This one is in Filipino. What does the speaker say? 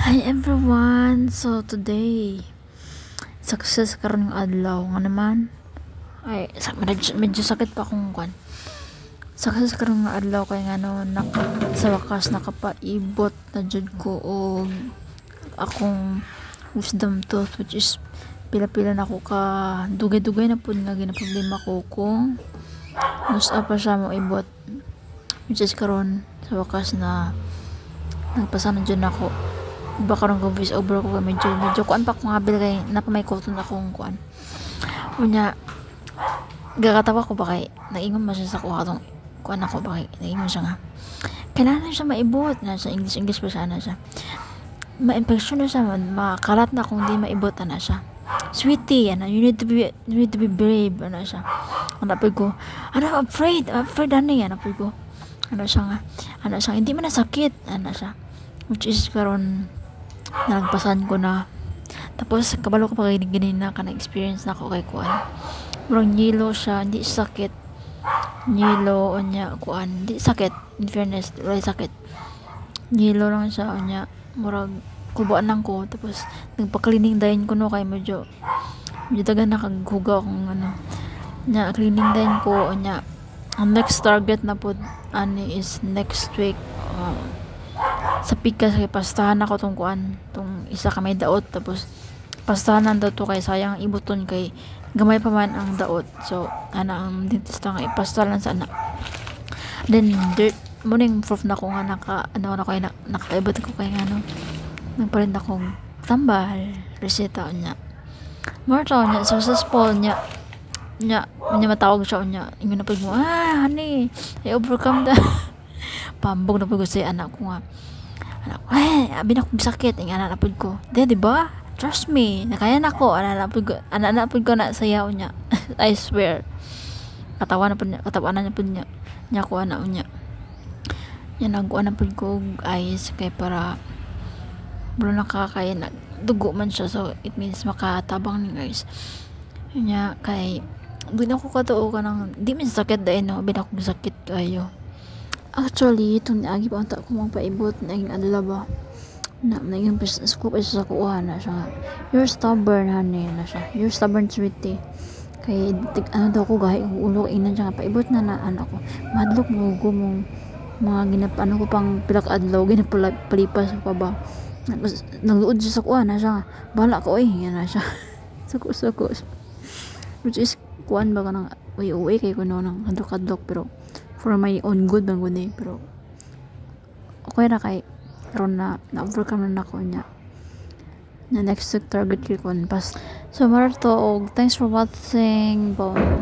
Hi everyone! So today, success karon ng adlaw nga naman. Medyo sakit pa akong kwan. Success karon ng adlaw kay sa wakas nakapaibot na jud ko og akong wisdom tooth, which is pila-pila na ko ka dugay-dugay na pud nga ginaproblema ko kung musta pa siya mo ibot, which is karon sa wakas na nagpasana dyan ako. Baka rin ko voice over ko medyo kuan pa kung habil kay napamay ko ito na akong kuan. Unya, gagatawa ko ba kay naingon man siya sa kuha itong kuan ako ba kay naingon siya nga. Kailangan siya maibot na sa English pa siya na siya. Ma-infection na siya, makalat na kung di maibot na siya. Sweetie, you need to be brave, siya. Hanapin ko, I'm afraid, hanapin ko. Siya, hindi man nasakit, siya. Which is karon nalagpasan ko na. Tapos kabalo ko pa kay ganina ka na experience na ako kay kuan. Murang yelo siya, hindi sakit. Yelo onya kuan, hindi sakit. In fairness, wala sakit. Yelo lang siya onya, murag kubuan lang ko. Tapos nagpa-cleaning dayon ko no kay medyo taga nakaghuga akong nya cleaning dayon ko onya. Ang next target na po is next week. Sa pikas kay pastahan ako tong kuan, tong isa ka may daot, tapos pastahanan daw to kay sayang ibuton kay gamay pa man ang daot. So ang dentista nga ipastahan sa ana. Then morning proof na ko nga nakaibot ko kay nagpalit akong tambal reseta niya. Morto niya successful niya matawag siya niya. Ingon na pud mo, honey, I overcome the pambog na pud ko sa anak ko nga. Abi na kong sakit ang anak na pud ko. Diba? Trust me, nakaya na ko. Anak na pud ko na sayaw niya. I swear. Katawa na pud niya. Nya ko anak niya. Yan nagkuha na pud ko eyes kay para bro nakakaya na dugo man siya, so it means makatabang ni guys. Nya kay di na ko katuo ka ng di man sakit dahil no, bin ako sakit kayo. Actually, itong naagi pa ang ko mong paibot naging adala ba naging scoop ay sa kuha na siya. You're stubborn, honey, na siya. You're stubborn, sweetie. Kay daw ko gahi ulo inan siya paibot na anak ko. Madlok mo mong mga ko pang pilak adlaw ginapalipas pa ba. Nagluod siya sa kuha na siya. Bala ko yan na siya. Suko. Which is kuan ba ka ng uwi kay kuno ng hadlok pero for my own good bang guni, pero okay na kay karon na-overcome na ako niya na next target ko pas. So marato og thanks for watching. Bye.